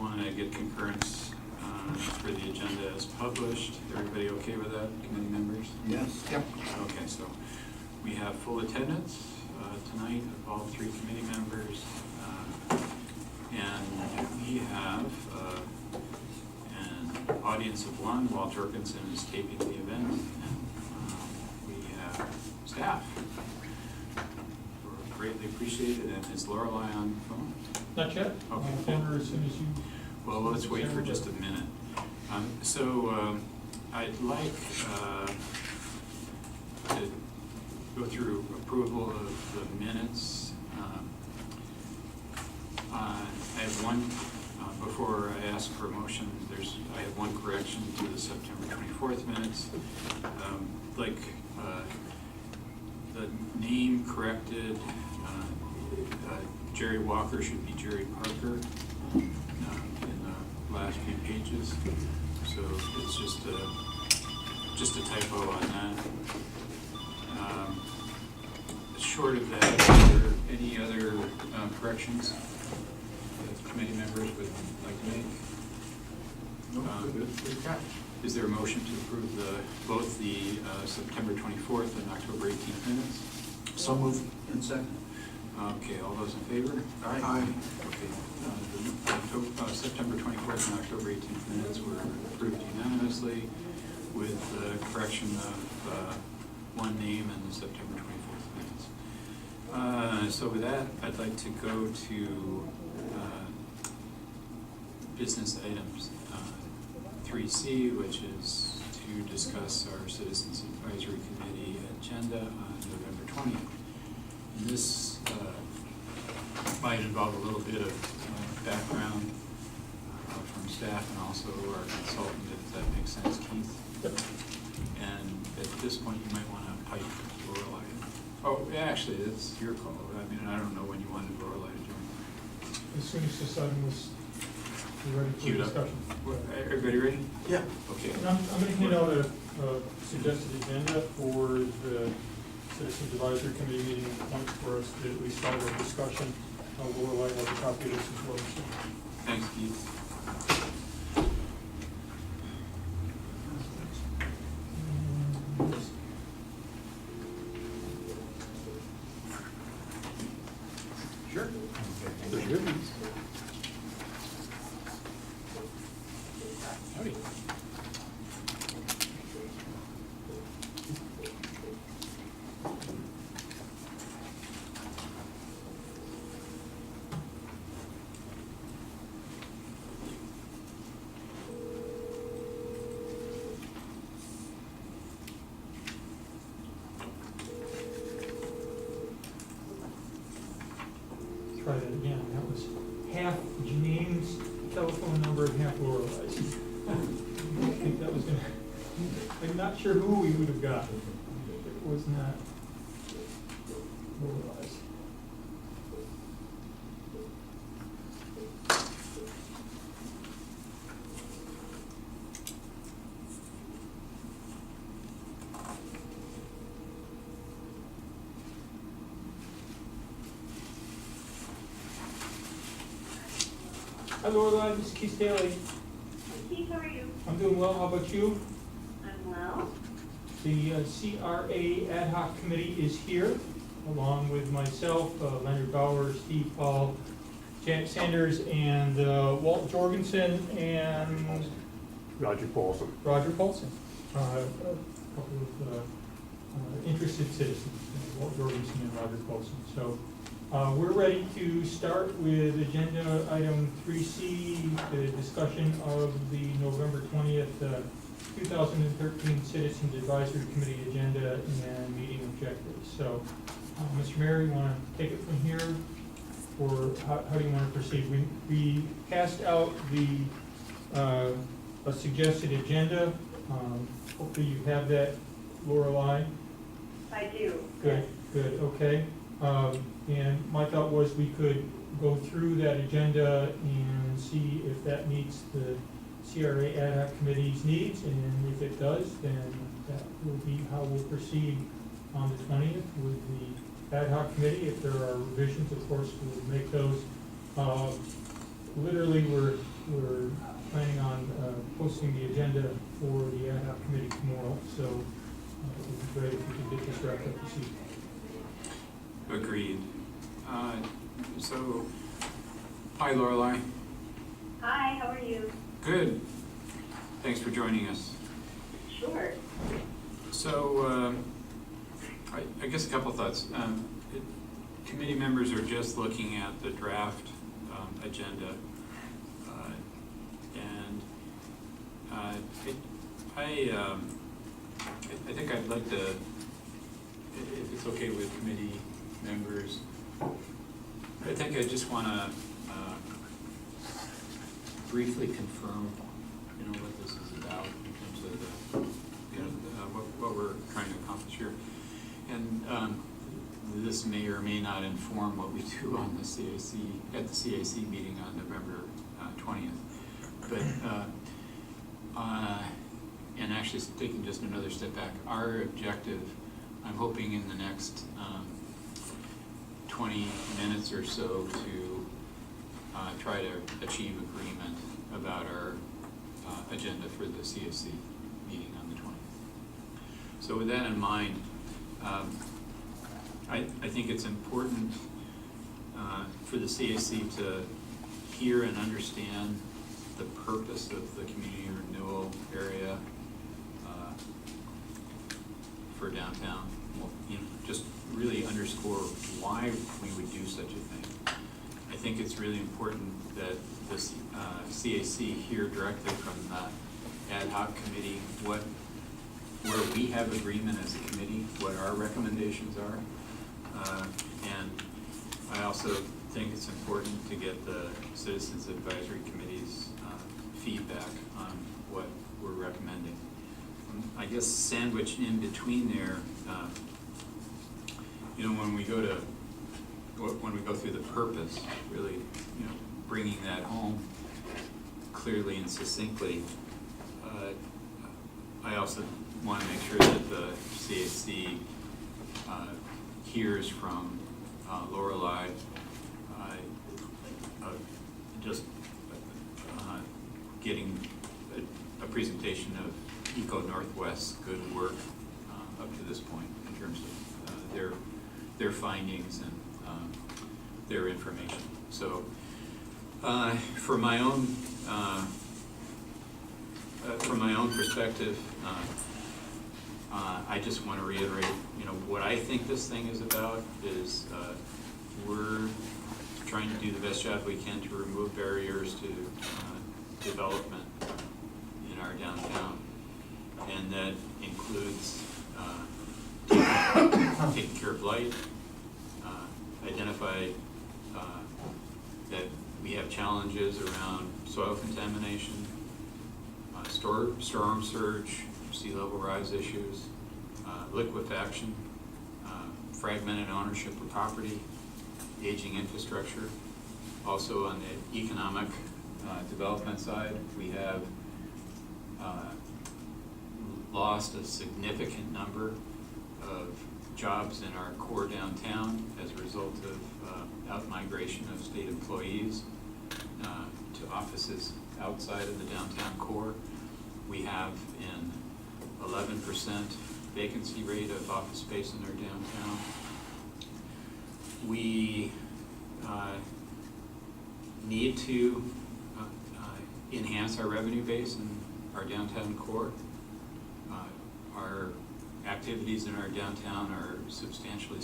want to get concurrence for the agenda as published. Everybody okay with that, committee members? Yes. Yep. Okay, so we have full attendance tonight of all three committee members. And we have an audience of one. Walt Jorgensen is taping the event. And we have staff. We're greatly appreciated. And is Lorelei on the phone? Not yet. Okay. Phone her as soon as you. Well, let's wait for just a minute. I'd like to go through approval of the minutes. I have one, before I ask for a motion, I have one correction to the September 24th minutes. The name corrected, Jerry Walker should be Jerry Parker in the last few pages. So it's just a typo on that. Short of that, are there any other corrections that committee members would like to make? Is there a motion to approve both the September 24th and October 18th minutes? So moved. And second. Okay, all those in favor? Aye. Okay, the September 24th and October 18th minutes were approved unanimously with the correction of one name in the September 24th minutes. So with that, I'd like to go to business items 3C, which is to discuss our Citizens Advisory Committee agenda on November 20th. And this might involve a little bit of background from staff and also our consultant, if that makes sense, Keith. Yep. And at this point, you might want to pipe Lorelei. Oh, actually, it's your call. I mean, I don't know when you wanted Lorelei to join. As soon as this item was ready for Queued up. discussion. Everybody ready? Yeah. Okay. And I'm going to hand out a suggested agenda for the Citizens Advisory Committee meeting points for us to at least start a discussion. Lorelei has a copy of this as well. So. Thanks, Keith. Sure. Howdy. Try that again. That was half Janine's telephone number and half Lorelei's. I think that was going to... I'm not sure who we would have got. It was not Lorelei's. Hi Lorelei, this is Keith Staley. Hi Keith, how are you? I'm doing well, how about you? I'm well. The CRA Ad Hoc Committee is here, along with myself, Leonard Bauer, Steve Paul, Janet Sanders, and Walt Jorgensen, and Roger Paulson. Roger Paulson. A couple of interested citizens, Walt Jorgensen and Roger Paulson. So we're ready to start with agenda item 3C, the discussion of the November 20th, 2013 Citizens Advisory Committee agenda and meeting objectives. So, Mr. Mayor, you want to take it from here, or how do you want to proceed? We passed out a suggested agenda. Hopefully you have that, Lorelei. I do. Good, good, okay. And my thought was we could go through that agenda and see if that meets the CRA Ad Hoc Committee's needs, and if it does, then that will be how we'll proceed on the 20th with the Ad Hoc Committee. If there are revisions, of course, we'll make those. literally, we're planning on posting the agenda for the ad hoc committee tomorrow, so it would be great if we could get this wrapped up this evening. Agreed. So, hi Lorelei. Hi, how are you? Good. Thanks for joining us. Sure. So, I guess a couple thoughts. Committee members are just looking at the draft agenda, and I think I'd like to, if it's okay with committee members, I think I just want to briefly confirm, what this is about in terms of the, what we're trying to accomplish here. And this may or may not inform what we do on the CAC, at the CAC meeting on November 20th. But, and actually taking just another step back, our objective, I'm hoping in the next 20 minutes or so to try to achieve agreement about our agenda for the CAC meeting on the 20th. So with that in mind, I think it's important for the CAC to hear and understand the purpose of the community renewal area for downtown. Well, just really underscore why we would do such a thing. I think it's really important that the CAC hear directly from the ad hoc committee where we have agreement as a committee, what our recommendations are. And I also think it's important to get the Citizens Advisory Committee's feedback on what we're recommending. I guess sandwiched in between there, when we go through the purpose, really, bringing that home clearly and succinctly, I also want to make sure that the CAC hears from Lorelei just getting a presentation of Eco Northwest's good work up to this point in terms of their findings and their information. So from my own perspective, I just want to reiterate, what I think this thing is about is we're trying to do the best job we can to remove barriers to development in our downtown, and that includes taking care of light, identify that we have challenges around soil contamination, storm surge, sea level rise issues, liquefaction, fragmented ownership of property, aging infrastructure. Also on the economic development side, we have lost a significant number of jobs in our core downtown as a result of out-migration of state employees to offices outside of the downtown core. We have an 11% vacancy rate of office space in our downtown. We need to enhance our revenue base in our downtown core. Our activities in our downtown are substantially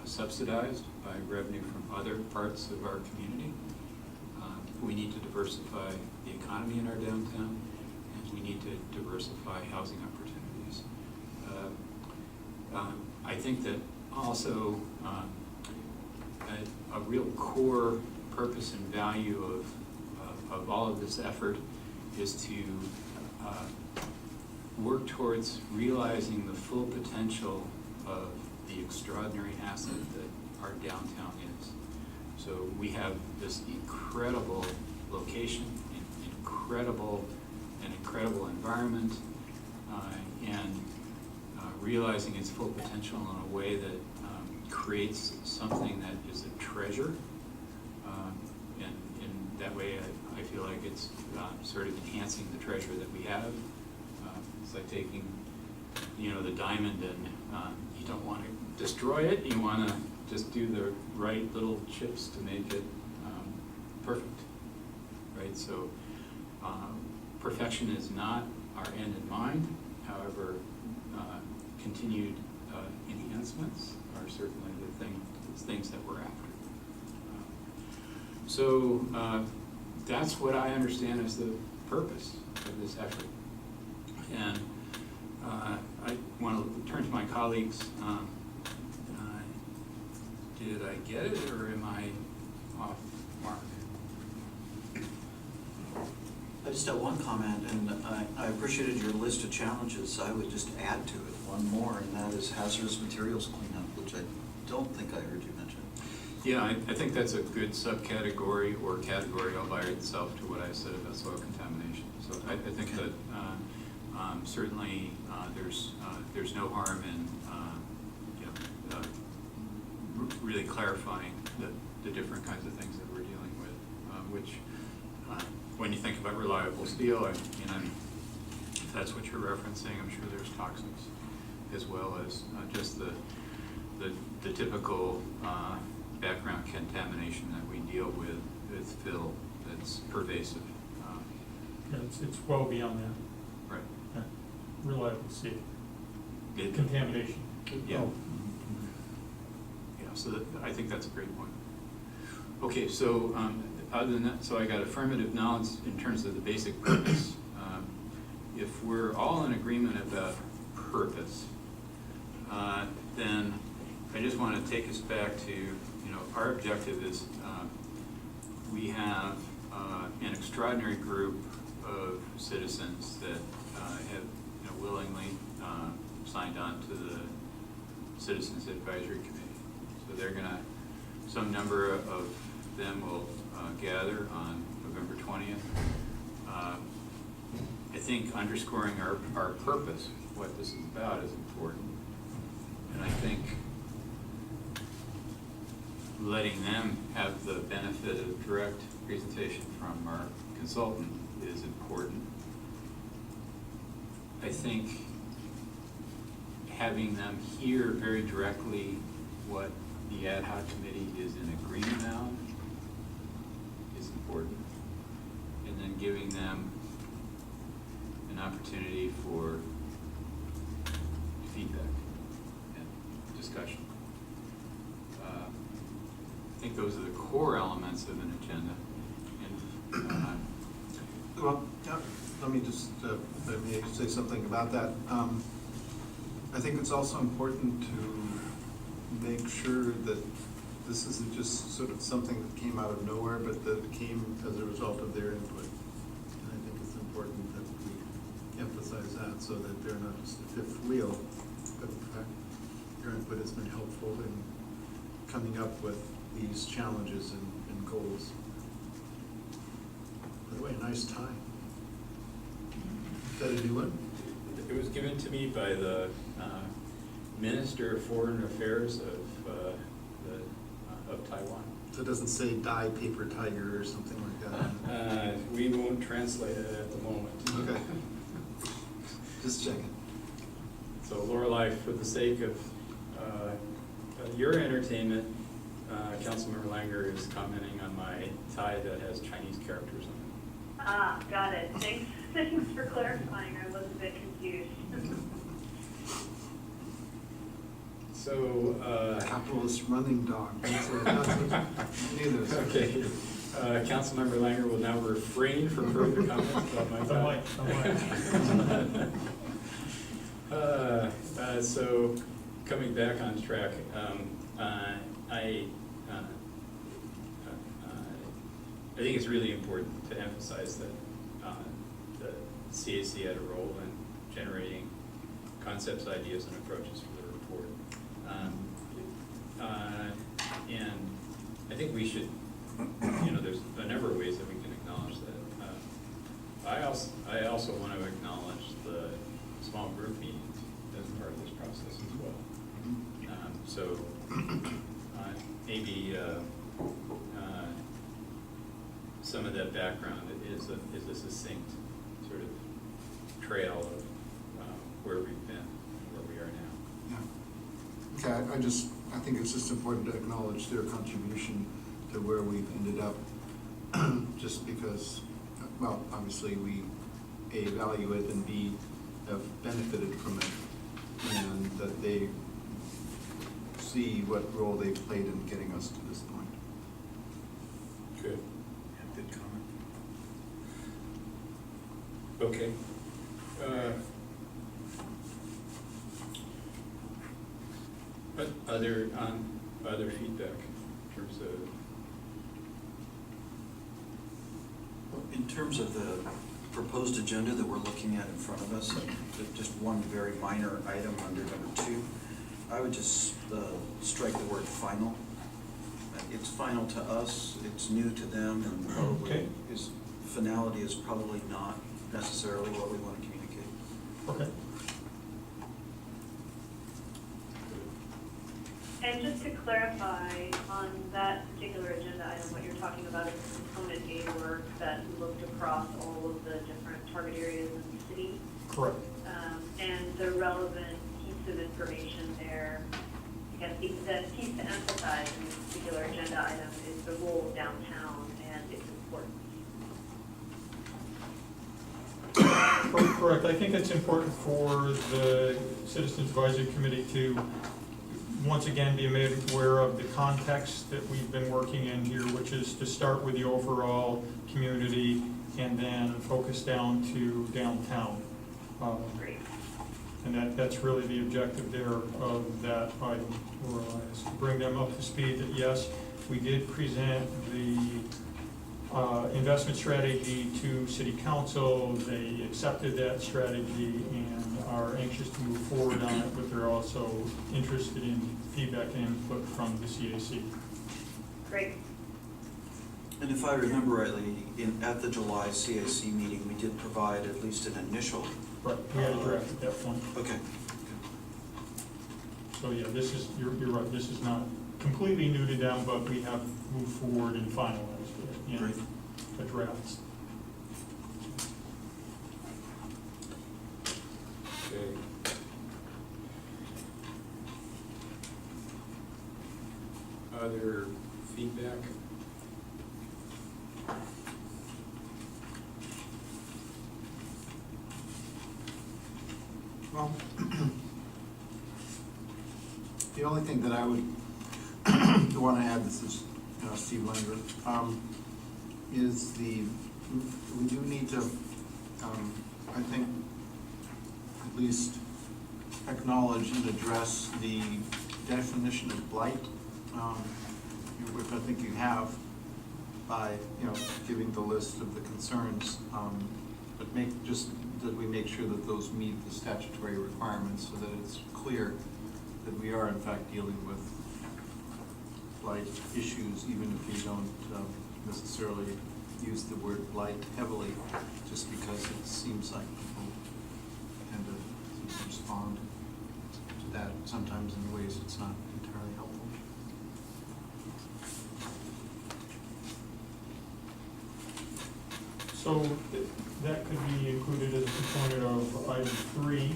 subsidized by revenue from other parts of our community. We need to diversify the economy in our downtown, and we need to diversify housing opportunities. I think that also a real core purpose and value of all of this effort is to work towards realizing the full potential of the extraordinary asset that our downtown is. So we have this incredible location, an incredible environment, and realizing its full potential in a way that creates something that is a treasure in that way I feel like it's sort of enhancing the treasure that we have. It's like taking, the diamond and you don't want to destroy it, you want to just do the right little chips to make it perfect, right? So perfection is not our end in mind. However, continued enhancements are certainly the things that we're after. So that's what I understand as the purpose of this effort. And I want to turn to my colleagues. Did I get it, or am I off mark? I just have one comment, and I appreciated your list of challenges. I would just add to it one more, and that is hazardous materials cleanup, which I don't think I heard you mention. Yeah, I think that's a good subcategory or category all by itself to what I said about soil contamination. So I think that certainly there's no harm in really clarifying the different kinds of things that we're dealing with, which when you think about reliable steel, if that's what you're referencing, I'm sure there's toxics as well as just the typical background contamination that we deal with fill that's pervasive. It's well beyond that. Right. Yeah. Reliable steel. It- Contamination. Yeah. Oh. Yeah, so I think that's a great point. Okay, so other than that, so I got affirmative knowledge in terms of the basic purpose. If we're all in agreement about purpose, then I just want to take us back to, our objective is we have an extraordinary group of citizens that have willingly signed on to the Citizens Advisory Committee. So they're going to, some number of them will gather on November 20th. I think underscoring our purpose, what this is about, is important. And I think letting them have the benefit of direct presentation from our consultant is important. I think having them hear very directly what the ad hoc committee is in agreement on is important. And then giving them an opportunity for feedback and discussion. I think those are the core elements of an agenda. And Well, let me just let me say something about that. I think it's also important to make sure that this isn't just sort of something that came out of nowhere, but that it came as a result of their input. And I think it's important that we emphasize that so that they're not just a fifth wheel, but in fact, your input has been helpful in coming up with these challenges and goals. By the way, a nice tie. Is that a new one? it was given to me by the Minister of Foreign Affairs of Taiwan. So it doesn't say die paper tiger or something like that? We won't translate it at the moment. Okay. Just checking. So Lorelei, for the sake of your entertainment, Councilmember Langer is commenting on my tie that has Chinese characters on it. Ah, got it. Thanks for clarifying. I was a bit confused. So, Capitalist running dog. That's what neither is. okay, Councilmember Langer will now refrain from further comments about my tie. So, coming back on track, I think it's really important to emphasize that the CAC had a role in generating concepts, ideas, and approaches for the report. And I think we should, there's a number of ways that we can acknowledge that. I also want to acknowledge the small group meetings as part of this process as well. So maybe some of that background is a succinct sort of trail of where we've been, and where we are now. Yeah. Okay, I think it's just important to acknowledge their contribution to where we've ended up, just because, well, obviously we, A, value it, and B, have benefited from it, and that they see what role they've played in getting us to this point. Good. Yeah, good comment. Okay. But other feedback in terms of, In terms of the proposed agenda that we're looking at in front of us, just one very minor item under number 2, I would just strike the word final. It's final to us, it's new to them, and probably Okay. finality is probably not necessarily what we want to communicate. Okay. And just to clarify, on that particular agenda item, what you're talking about is component A work that looked across all of the different target areas in the city. Correct. And the relevant piece of information there, I guess the piece to emphasize in this particular agenda item is the role of downtown and its importance. Correct. I think it's important for the Citizens Advisory Committee to once again be made aware of the context that we've been working in here, which is to start with the overall community and then focus down to downtown. Great. And that's really the objective there of that item, is to bring them up to speed that yes, we did present the investment strategy to City Council. They accepted that strategy and are anxious to move forward on it, but they're also interested in feedback and input from the CAC. Great. And if I remember rightly, at the July CAC meeting, we did provide at least an initial. Right, we had a draft at that point. Okay. So yeah, this is, you're right, this is not completely new to them, but we have moved forward and finalized it Great. in the drafts. okay. Other feedback? Well, the only thing that I would want to add, this is Steve Langer, is we do need to, I think, at least acknowledge and address the definition of blight, which I think you have by, giving the list of the concerns, but that we make sure that those meet the statutory requirements so that it's clear that we are in fact dealing with blight issues, even if we don't necessarily use the word blight heavily, just because it seems like people tend to respond to that sometimes in ways it's not entirely helpful. So that could be included as a component of item 3,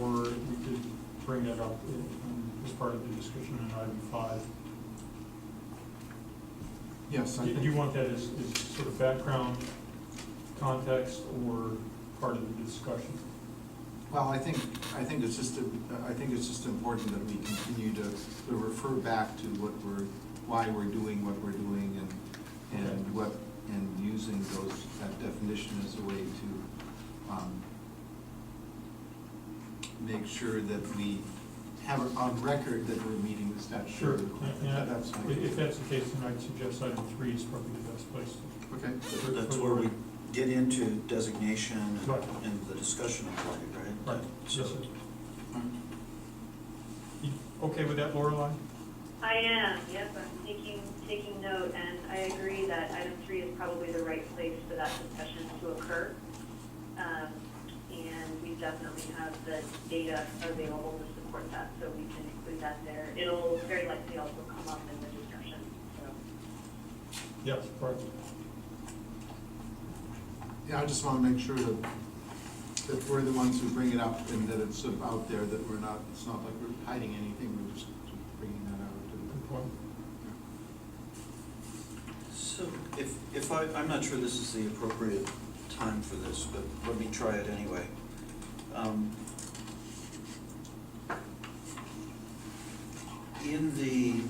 or we could bring that up as part of the discussion in item 5. Yes, I Do think. you want that as sort of background context or part of the discussion? Well, I think it's just important that we continue to refer back to why we're doing what we're doing and using that definition as a way to make sure that we have it on record that we're meeting the statutory requirements. Yeah, That's my- if that's the case, then I'd suggest item 3 is probably the best place to. Okay. That's where we get into designation Right. and the discussion of blight, right? Right. So, Yes, sir. You okay with that, Lorelei? I am, yep, I'm taking note, and I agree that item 3 is probably the right place for that discussion to occur. And we definitely have the data available to support that, so we can include that there. It'll very likely also come up in the discussion, so. Yes, right. Yeah, I just want to make sure that we're the ones who bring it up and that it's sort of out there, that we're not, it's not like we're hiding anything, we're just bringing that out to Good point. So I'm not sure this is the appropriate time for this, but let me try it anyway. In the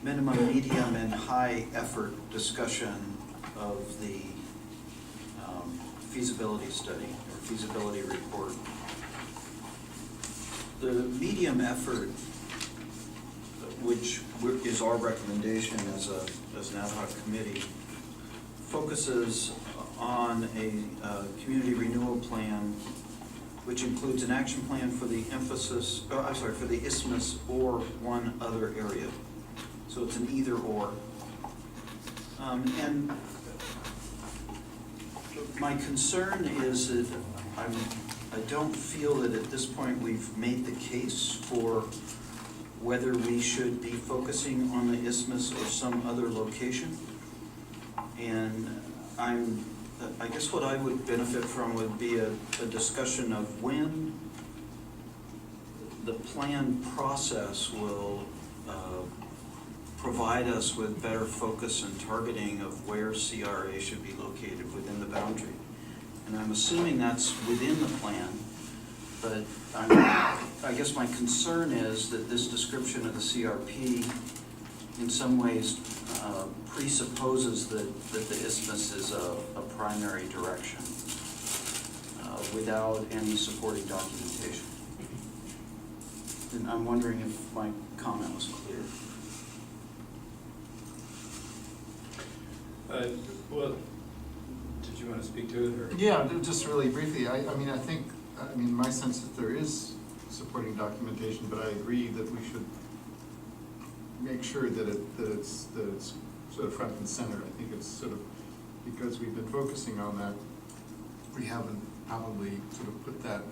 minimum, medium, and high effort discussion of the feasibility study or feasibility report, the medium effort, which is our recommendation as an ad hoc committee, focuses on a community renewal plan, which includes an action plan for the for the isthmus or one other area. So it's an either or. And my concern is that I don't feel that at this point we've made the case for whether we should be focusing on the isthmus or some other location. And I guess what I would benefit from would be a discussion of when the plan process will provide us with better focus and targeting of where CRA should be located within the boundary. And I'm assuming that's within the plan, but I guess my concern is that this description of the CRP in some ways presupposes that the isthmus is a primary direction without any supporting documentation. And I'm wondering if my comment was clear. Well, did you want to speak to it, or? Yeah, just really briefly, I mean, my sense that there is supporting documentation, but I agree that we should make sure that it's sort of front and center. I think it's sort of, because we've been focusing on that, we haven't probably sort of put that,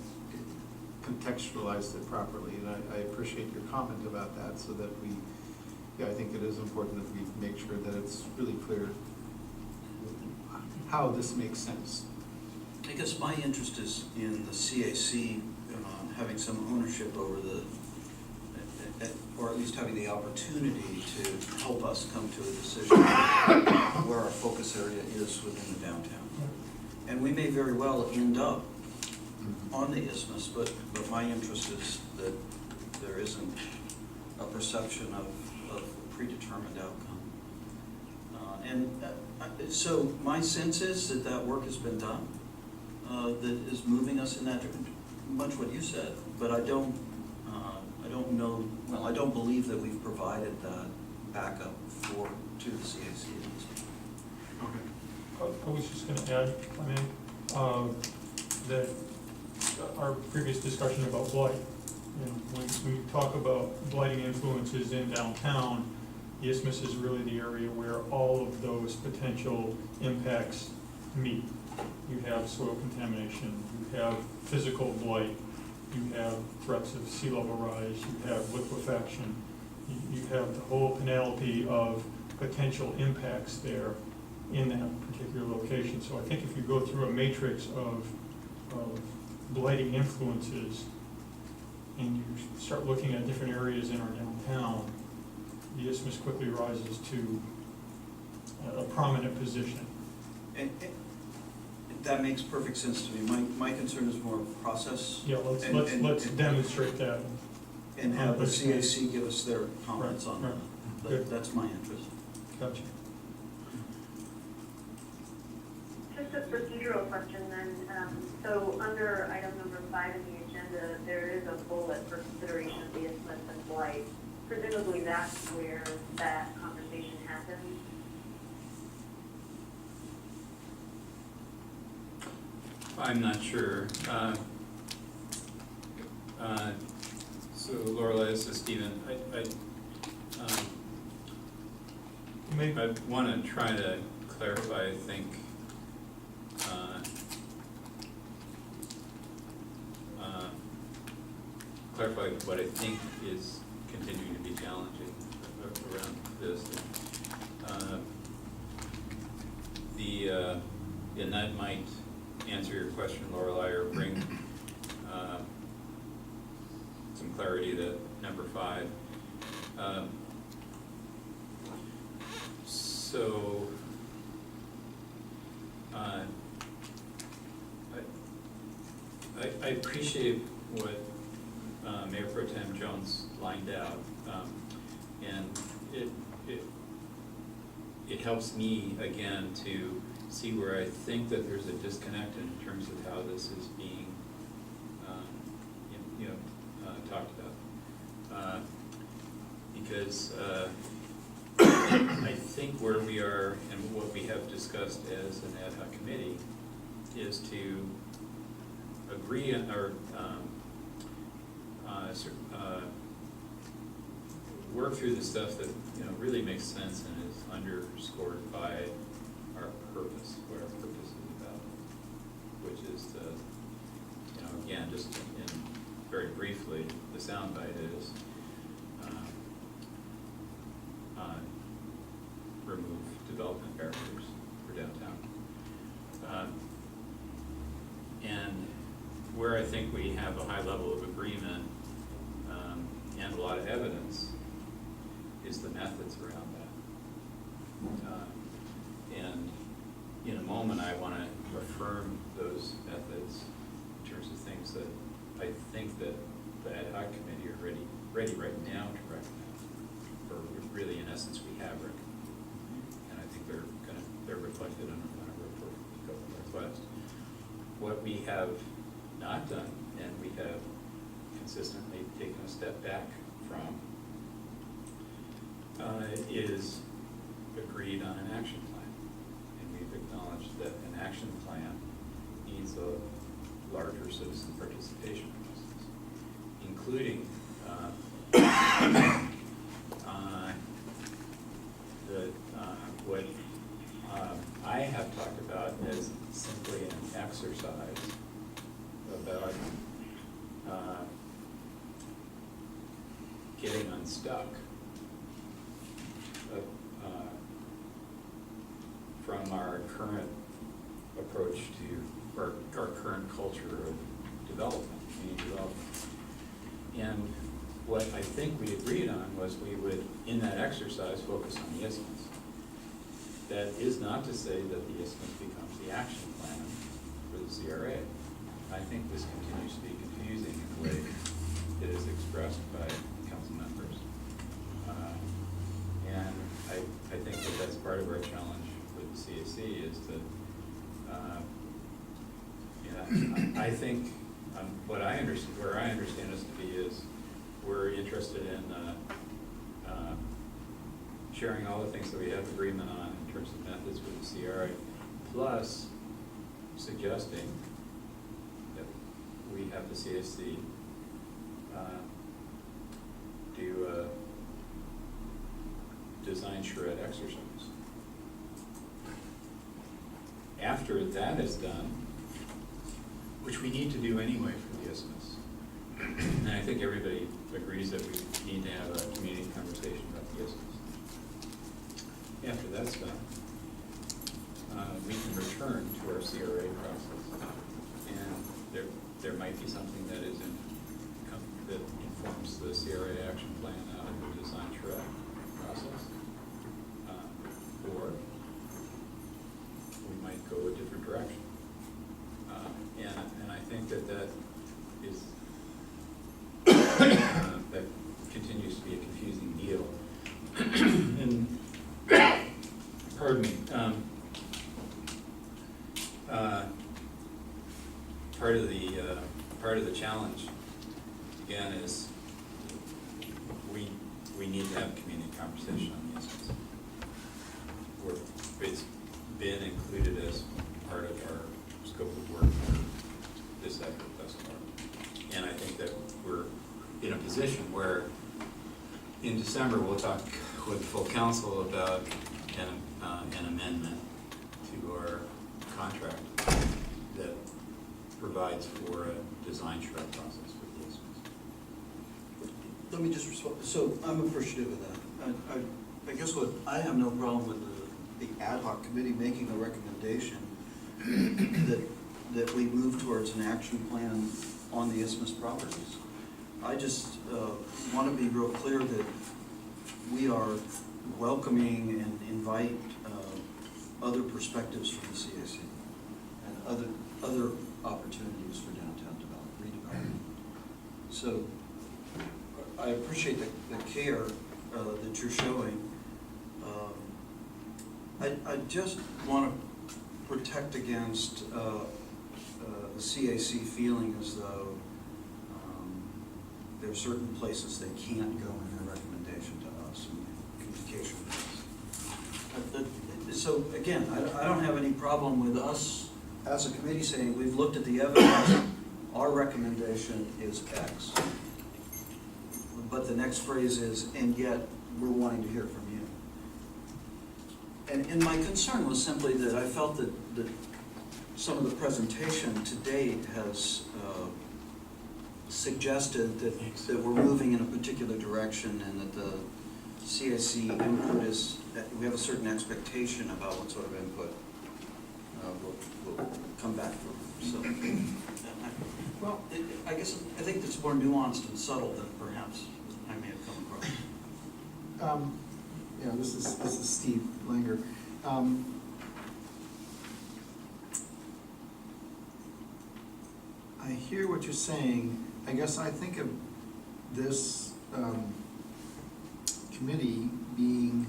contextualized it properly, and I appreciate your comment about that, so that I think it is important that we make sure that it's really clear how this makes sense. I guess my interest is in the CAC having some ownership over or at least having the opportunity to help us come to a decision where our focus area is within the downtown. And we may very well end up on the isthmus, but my interest is that there isn't a perception of a predetermined outcome. So my sense is that work has been done, that is moving us in that direction, much what you said, but I don't know, well, I don't believe that we've provided that backup to the CAC at this point. Okay. I was just going to add, if I may, that our previous discussion about blight, when we talk about blighting influences in downtown, the isthmus is really the area where all of those potential impacts meet. You have soil contamination, you have physical blight, you have threats of sea level rise, you have liquefaction, you have the whole panoply of potential impacts there in that particular location. So I think if you go through a matrix of blighting influences and you start looking at different areas in our downtown, the isthmus quickly rises to a prominent position. And that makes perfect sense to me. My concern is more process. Yeah, let's demonstrate that. And have the CAC give us their comments Right, on right. that. Good. That's my interest. Gotcha. Just a procedural question then. So under item number 5 in the agenda, there is a bullet for consideration of the isthmus and blight. Presumably that's where that conversation happens. I'm not sure. So Lorelei, this is Stephen. I want to try to clarify, I think, clarify what I think is continuing to be challenging around this. And that might answer your question, Lorelei, or bring some clarity to number 5. So, I appreciate what Mayor Pro Tem Jones lined out, and it helps me, again, to see where I think that there's a disconnect in terms of how this is being, talked about. Because I think where we are and what we have discussed as an ad hoc committee is to agree on, or work through the stuff that really makes sense and is underscored by our purpose, what our purpose is about, which is to, again, just in very briefly, the soundbite is remove development barriers for downtown. And where I think we have a high level of agreement and a lot of evidence is the methods around that. And in a moment, I want to affirm those methods in terms of things that I think that the ad hoc committee are ready right now to recognize, or really, in essence, we have recognized. And I think they're reflected in our report from the Gulf Northwest. What we have not done, and we have consistently taken a step back from, is agreed on an action plan. And we've acknowledged that an action plan needs a larger citizen participation process, including what I have talked about as simply an exercise about getting unstuck from our current approach to, or our current culture of development, community development. And what I think we agreed on was we would, in that exercise, focus on the isthmus. That is not to say that the isthmus becomes the action plan for the CRA. I think this continues to be confusing in the way it is expressed by council members. And I think that that's part of our challenge with the CAC is that, I think where I understand us to be is we're interested in sharing all the things that we have agreement on in terms of methods with the CRA, plus suggesting that we have the CAC do a design charrette exercise. After that is done, which we need to do anyway for the isthmus, and I think everybody agrees that we need to have a community conversation about the isthmus. After that's done, we can return to our CRA process, and there might be something that is that informs the CRA action plan out of the design charrette process, or we might go a different direction. And I think that is that continues to be a confusing deal. And pardon me. Part of the challenge again is we need to have a community conversation on the issues. It's been included as part of our scope of work for this effort thus far. And I think that we're in a position where in December we'll talk with full council about an amendment to our contract that provides for a design charrette process for the isthmus. Let me just respond. So I'm appreciative of that. I guess what, I have no problem with the ad hoc committee making a recommendation that we move towards an action plan on the Isthmus properties. I just want to be real clear that we are welcoming and invite other perspectives from the CAC and other opportunities for downtown redevelopment. So I appreciate the care that you're showing. I just want to protect against the CAC feeling as though there are certain places they can't go in their recommendation to us and communication with us. So again, I don't have any problem with us as a committee saying we've looked at the evidence, our recommendation is X. But the next phrase is, and yet we're wanting to hear from you. And my concern was simply that I felt that some of the presentation to date has suggested that we're moving in a particular direction and that the CAC input is, that we have a certain expectation about what sort of input will come back from them. So, well, I think it's more nuanced and subtle than perhaps I may have come across. Yeah, this is Steve Langer. I hear what you're saying. I guess I think of this committee being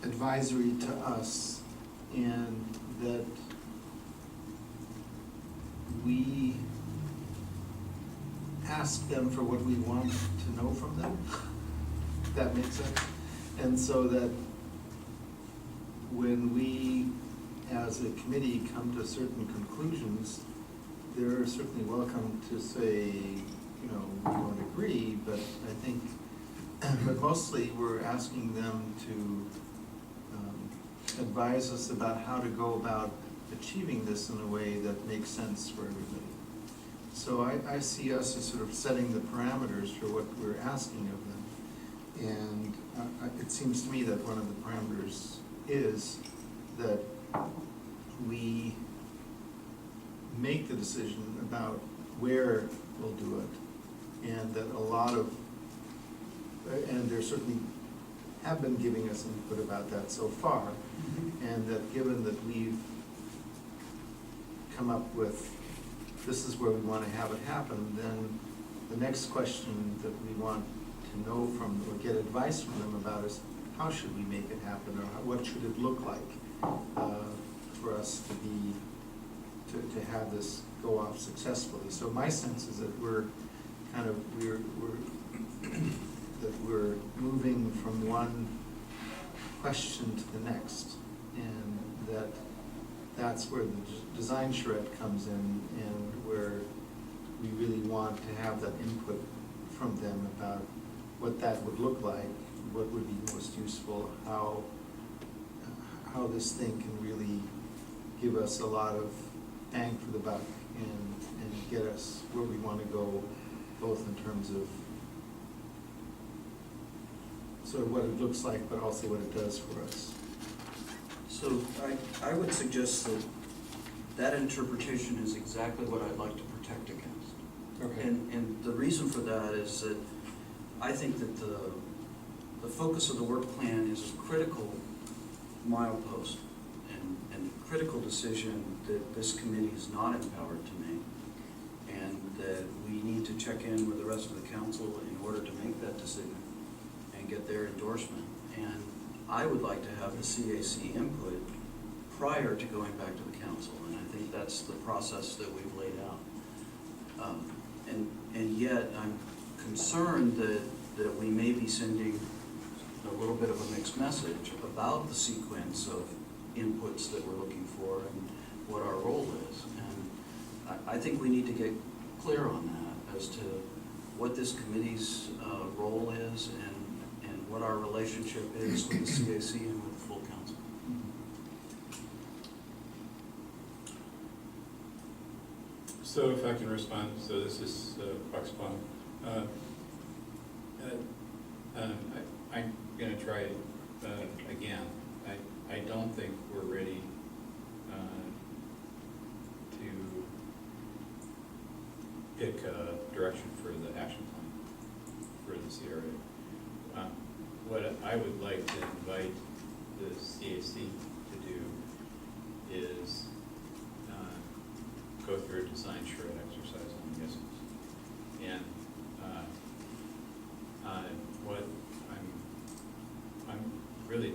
advisory to us, and that we ask them for what we want to know from them, if that makes sense. And so that when we, as a committee, come to certain conclusions, they're certainly welcome to say, you know, we don't agree, but I think, but mostly we're asking them to advise us about how to go about achieving this in a way that makes sense for everybody. So I see us as sort of setting the parameters for what we're asking of them. And it seems to me that one of the parameters is that we make the decision about where we'll do it, and that a lot of, and there certainly have been giving us input about that so far, and that given that we've come up with this is where we want to have it happen, then the next question that we want to know from, or get advice from them about is, how should we make it happen, or what should it look like for us to be, to have this go off successfully. So my sense is that we're kind of, that we're moving from one question to the next, and that's where the design charrette comes in, and where we really want to have that input from them about what that would look like, what would be most useful, how this thing can really give us a lot of bang for the buck and get us where we want to go, both in terms of sort of what it looks like, but also what it does for us. So I would suggest that that interpretation is exactly what I'd like to protect against. Okay. And the reason for that is that I think that the focus of the work plan is a critical milepost and critical decision that this committee is not empowered to make, and that we need to check in with the rest of the council in order to make that decision and get their endorsement. And I would like to have the CAC input prior to going back to the council, and I think that's the process that we've laid out. And yet I'm concerned that we may be sending a little bit of a mixed message about the sequence of inputs that we're looking for and what our role is. And I think we need to get clear on that as to what this committee's role is and what our relationship is with the CAC and with the full council. So if I can respond, so this is Fox Pond. try again. I don't think we're ready to pick a direction for the action plan for the CRA. What I would like to invite the CAC to do is go through a design shred exercise on the issues. And what I'm really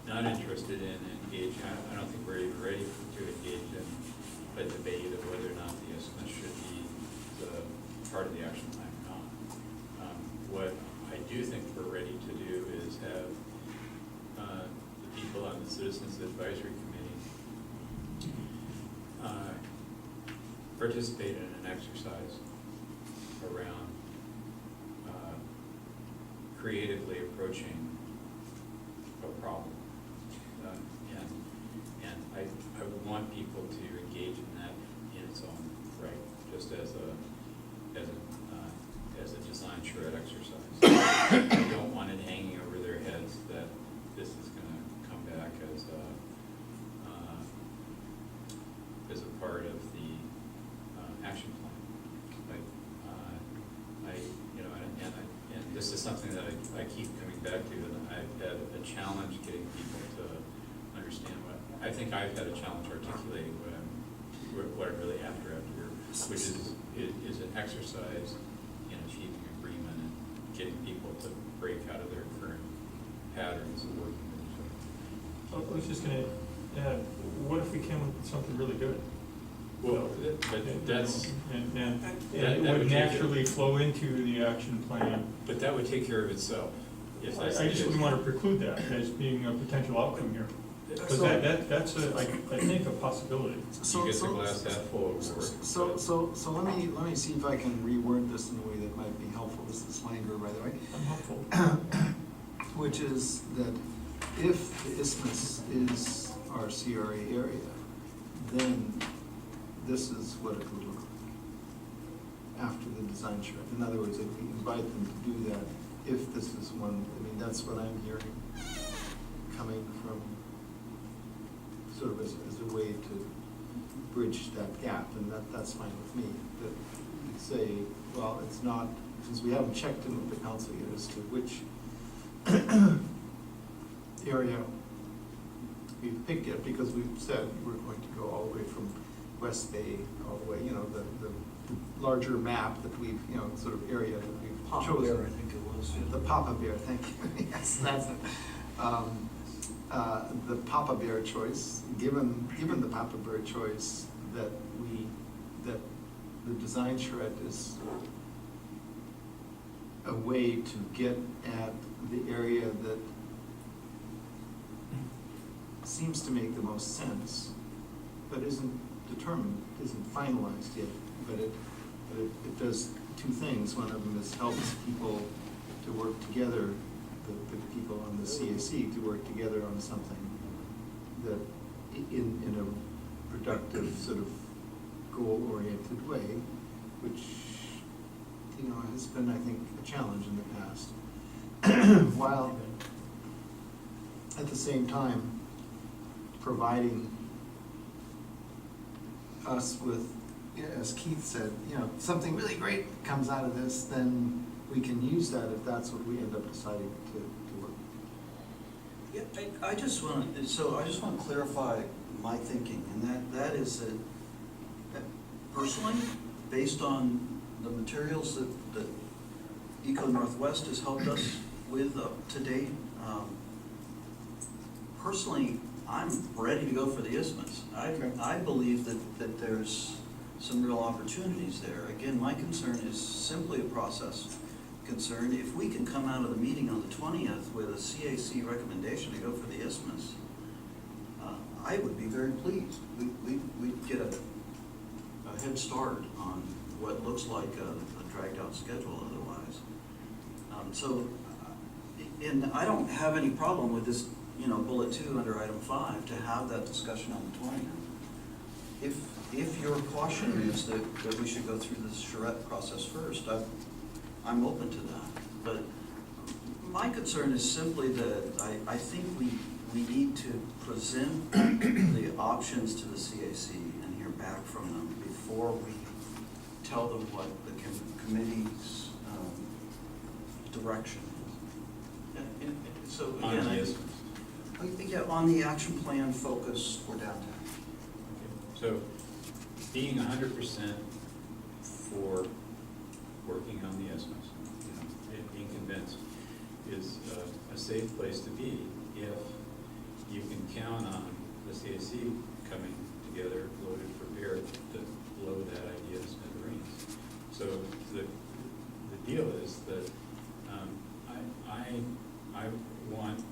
not interested in engaging, I don't think we're even ready to engage in a debate of whether or not the isthmus should be the part of the action plan or not. What I do think we're ready to do is have the people on the Citizens Advisory Committee participate in an exercise around creatively approaching a problem. And I would want people to engage in that in its own right, just as a design shred exercise. I don't want it hanging over their heads that this is going to come back as a part of the action plan. And this is something that I keep coming back to, and I've had a challenge getting people to understand I think I've had a challenge articulating what I'm really after here, which is an exercise in achieving agreement and getting people to break out of their current patterns of working with each other. I was just gonna add, what if we came up with something really good? Well, but that's... And that it would would take naturally flow into the action plan. But that would take care of itself. If I that's just the wouldn't case. want to preclude that as being a potential outcome here. Because So- that's I think a possibility. You get the glass half full of work. So let me see if I can reword this in a way that might be helpful. This is Langer, by the way. I'm hopeful. Which is that if the isthmus is our CRA area, then this is what it would look like after the design shred. In other words, if we invite them to do that, if this is one, I mean, that's what I'm hearing coming from sort of as a way to bridge that gap, and that's fine with me. That we say, well, it's not, since we haven't checked in with the council yet as to which area we've picked yet, because we've said we're going to go all the way from West Bay, all the way, you know, the larger map that we've, you know, sort of area that we've Papa chosen. Bear, I think it was. The Papa Bear, thank you. Yes, that's it. The Papa Bear choice, given the Papa Bear choice, that the design shred is a way to get at the area that seems to make the most sense, but isn't determined, isn't finalized yet. But it does two things. One of them is helps people to work together, the people on the CAC to work together on something that in a productive sort of goal-oriented way, which, you know, has been, I think, a challenge in the past. While at the same time providing us with, as Keith said, you know, something really great comes out of this, then we can use that if that's what we end up deciding to work. Yeah, I just want to clarify my thinking, and that is that personally, based on the materials that Eco Northwest has helped us with up to date, personally, I'm ready to go for the isthmus. I believe that there's some real opportunities there. Again, my concern is simply a process concern. If we can come out of the meeting on the 20th with a CAC recommendation to go for the isthmus, I would be very pleased. We'd get a head start on what looks like a dragged out schedule otherwise. And I don't have any problem with this, you know, bullet 2 under item 5 to have that discussion on the 20th. If your caution is that we should go through the charrette process first, I'm open to that. But My concern is simply that I think we need to present the options to the CAC and hear back from them before we tell them what the committee's direction is. And so On again, the I isthmus. think, yeah, on the action plan focus for downtown. Okay. So being 100% for working on the isthmus, you know, and being convinced is a safe place to be if you can count on the CAC coming together, loaded, prepared to blow that idea to smithereens. So the deal is that I want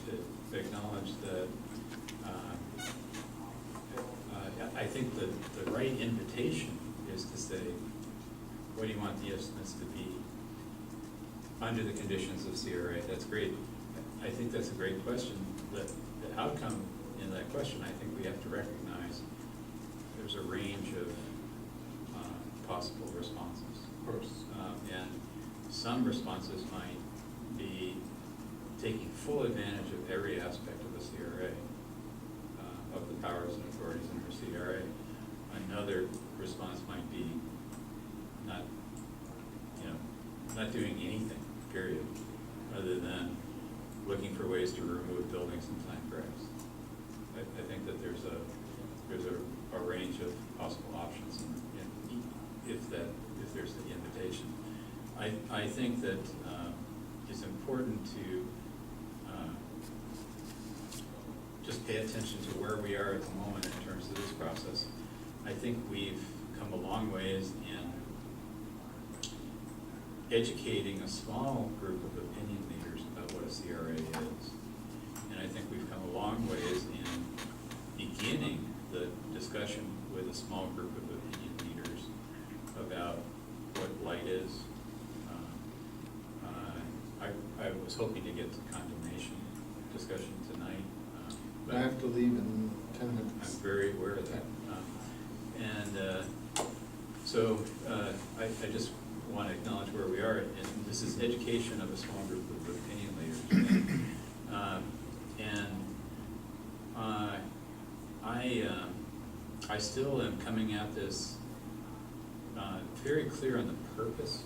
to acknowledge that I think that the right invitation is to say, what do you want the isthmus to be under the conditions of CRA? That's great. I think that's a great question. The outcome in that question, I think we have to recognize there's a range of possible responses. Of course. And some responses might be taking full advantage of every aspect of the CRA, of the powers and authorities under CRA. Another response might be not, not doing anything, period, other than looking for ways to remove buildings and plant grass. I think that there's a range of possible options, and if there's the invitation. I think that it's important to just pay attention to where we are at the moment in terms of this process. I think we've come a long ways in educating a small group of opinion leaders about what a CRA is. And I think we've come a long ways in beginning the discussion with a small group of opinion leaders about what blight is. I was hoping to get to condemnation discussion tonight. But I have to leave in 10 minutes. I'm very aware of that. So I just want to acknowledge where we are, and this is education of a small group of opinion leaders. I still am coming at this very clear on the purpose,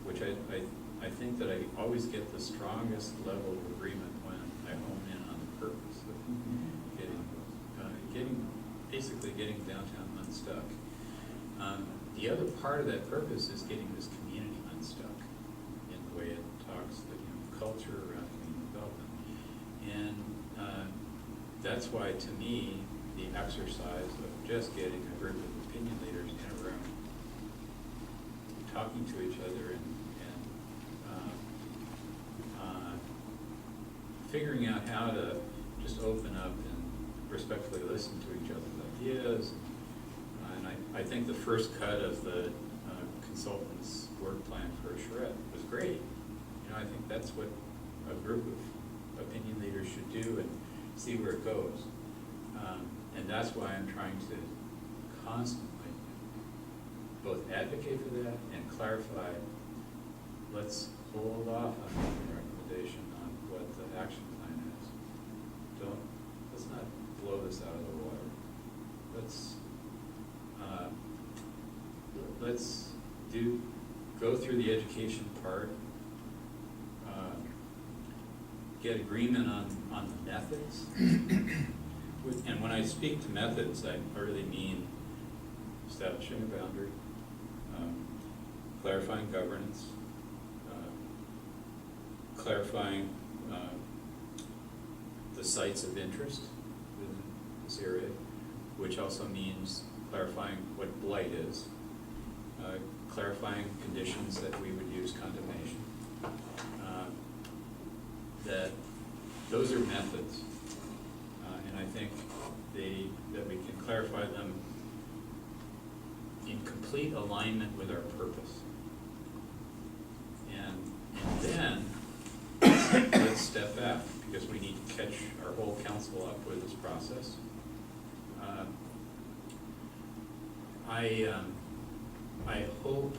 which I think that I always get the strongest level of agreement when I hone in on the purpose of basically getting downtown unstuck. The other part of that purpose is getting this community unstuck in the way it talks, culture around community development. And that's why, to me, the exercise of just getting a group of opinion leaders in a room, talking to each other and figuring out how to just open up and respectfully listen to each other's ideas. And I think the first cut of the consultant's work plan for a charrette was great. I think that's what a group of opinion leaders should do and see where it goes. And that's why I'm trying to constantly both advocate for that and clarify, let's hold off on making a recommendation on what the action plan is. Let's not blow this out of the water. Let's go through the education part, get agreement on the methods. And when I speak to methods, I really mean establishing a boundary, clarifying governance, clarifying the sites of interest within this area, which also means clarifying what blight is, clarifying conditions that we would use condemnation. That those are methods, and I think that we can clarify them in complete alignment with our purpose. And then let's step back, because we need to catch our whole council up with this process. I hope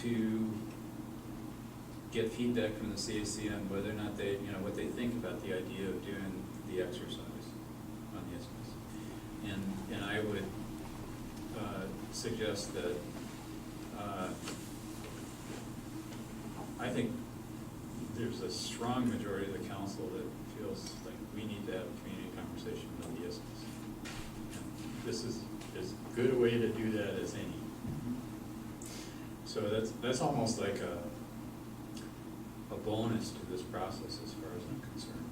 to get feedback from the CAC on whether or not they, you know, what they think about the idea of doing the exercise on the isthmus. And I would suggest that I think there's a strong majority of the council that feels like we need to have a community conversation about the isthmus. And this is as good a way to do that as any. So that's almost like a bonus to this process as far as I'm concerned,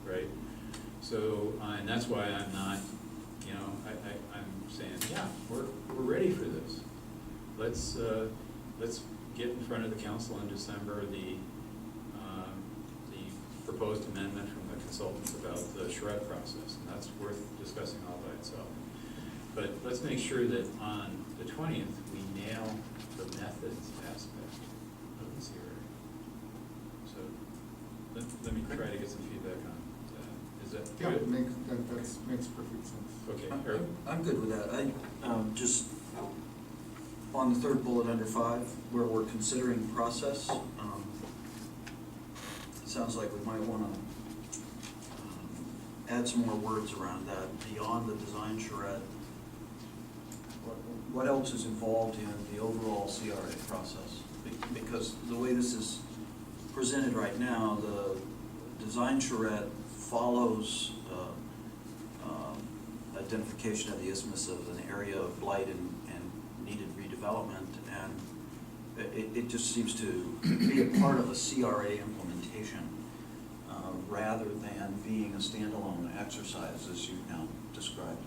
right? So, and that's why I'm not, you know, I'm saying, yeah, we're ready for this. Let's get in front of the council in December, the proposed amendment from the consultants about the charrette process, and that's worth discussing all by itself. But let's make sure that on the 20th, we nail the methods aspect of the CRA. So let me try to get some feedback on that. Is that Yeah, good? that makes perfect sense. Okay. Eric? I'm good with that. Just on the third bullet under 5, where we're considering process, it sounds like we might want to add some more words around that beyond the design charrette. What else is involved in the overall CRA process? Because the way this is presented right now, the design charrette follows identification of the isthmus of an area of blight and needed redevelopment, and it just seems to be a part of a CRA implementation rather than being a standalone exercise as you've now described.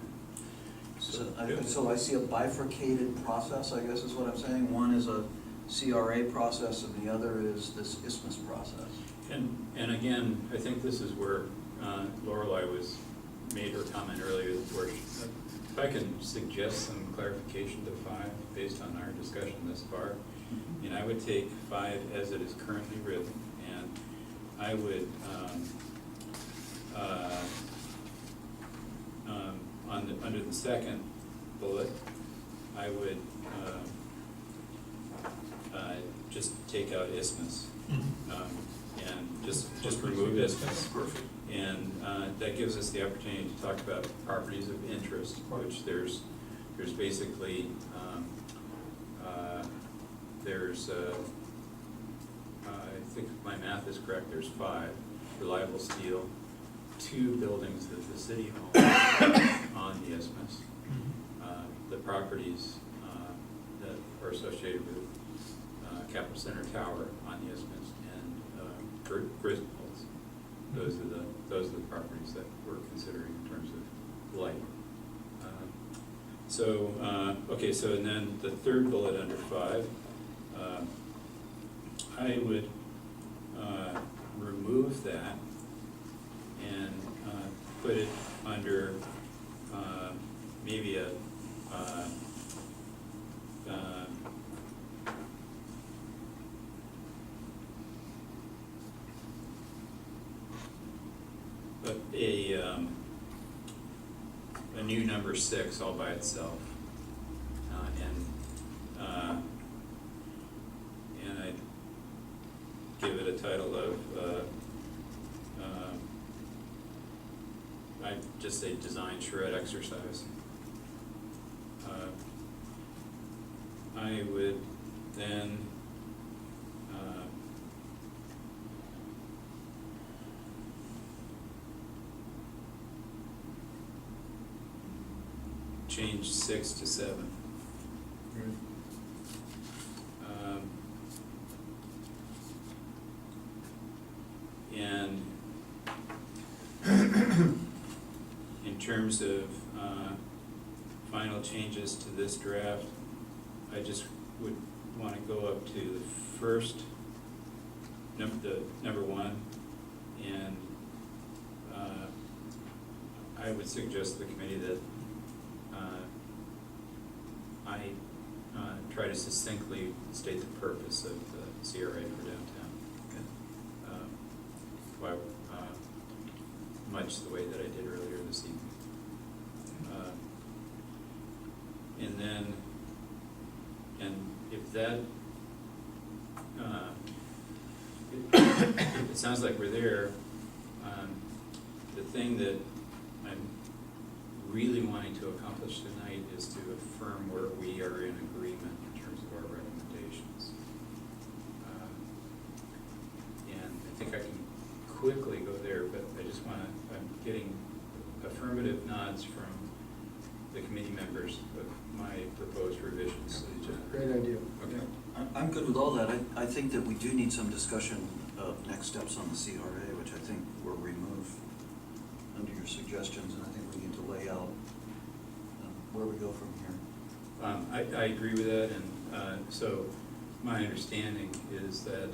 So I see a bifurcated process, I guess is what I'm saying. One is a CRA process and the other is this isthmus process. And again, I think this is where Lorelei made her comment earlier, where if I can suggest some clarification to 5 based on our discussion thus far, and I would take 5 as it is currently written, and I would under the second bullet, I would just take out isthmus. And just remove isthmus. Perfect. And that gives us the opportunity to talk about properties of interest, which there's basically, I think if my math is correct, there's 5, reliable steel, 2 buildings that the city owns on the isthmus, the properties that are associated with Capital Center Tower on the isthmus, and Griswold's. Those are the properties that we're considering in terms of light. Okay, so and then the third bullet under 5, I would remove that and put it under maybe a new number 6 all by itself, and I'd give it a title of I'd just say design charrette exercise. I would then change 6 to 7. And in terms of final changes to this draft, I just would want to go up to the first number 1, and I would suggest to the committee that I try to succinctly state the purpose of the CRA for downtown. Okay. Much the way that I did earlier this evening. And then, if that it sounds like we're there. The thing that I'm really wanting to accomplish tonight is to affirm where we are in agreement in terms of our recommendations. And I think I can quickly go there, but I just want to, I'm getting affirmative nods from the committee members of my proposed revisions to the agenda. Great idea. Okay. I'm good with all that. I think that we do need some discussion of next steps on the CRA, which I think will remove under your suggestions, and I think we need to lay out where we go from here. I agree with that, and so my understanding is that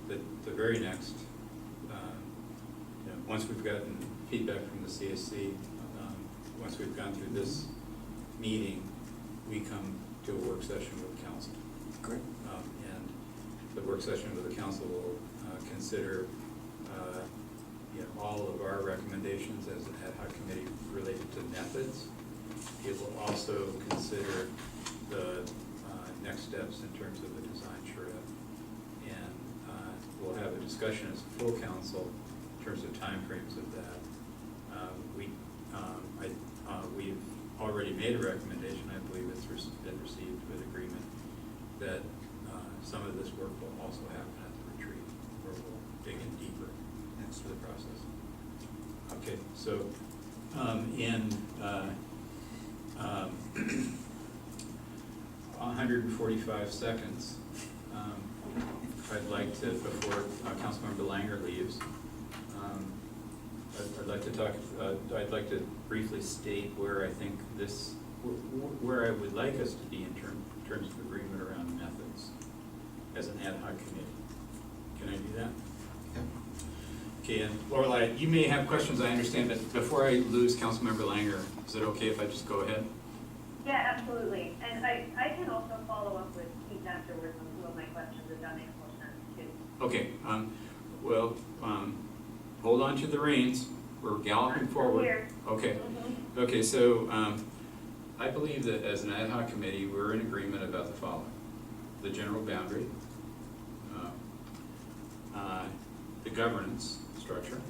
the very next, once we've gotten feedback from the CSC, once we've gone through this meeting, we come to a work session with council. Great. And the work session with the council will consider all of our recommendations as an ad hoc committee related to methods. It will also consider the next steps in terms of the design charrette. And we'll have a discussion as a full council in terms of timeframes of that. We've already made a recommendation, I believe it's been received with agreement, that some of this work will also happen at the retreat, where we'll dig in deeper into the process. Okay, so in 145 seconds, I'd like to, before Councilmember Langer leaves, I'd like to talk, I'd like to briefly state where I think this, where I would like us to be in terms of agreement around methods as an ad hoc committee. Can I do that? Yeah. Okay, and Lorelei, you may have questions, I understand, but before I lose Councilmember Langer, is it okay if I just go ahead? Yeah, absolutely. And I can also follow up with Keith afterwards on some of my questions if that makes more sense too. Okay, hold on to the reins. We're galloping forward. Here. Okay. Mm-hmm. Okay, so I believe that as an ad hoc committee, we're in agreement about the following: the general boundary, the governance structure,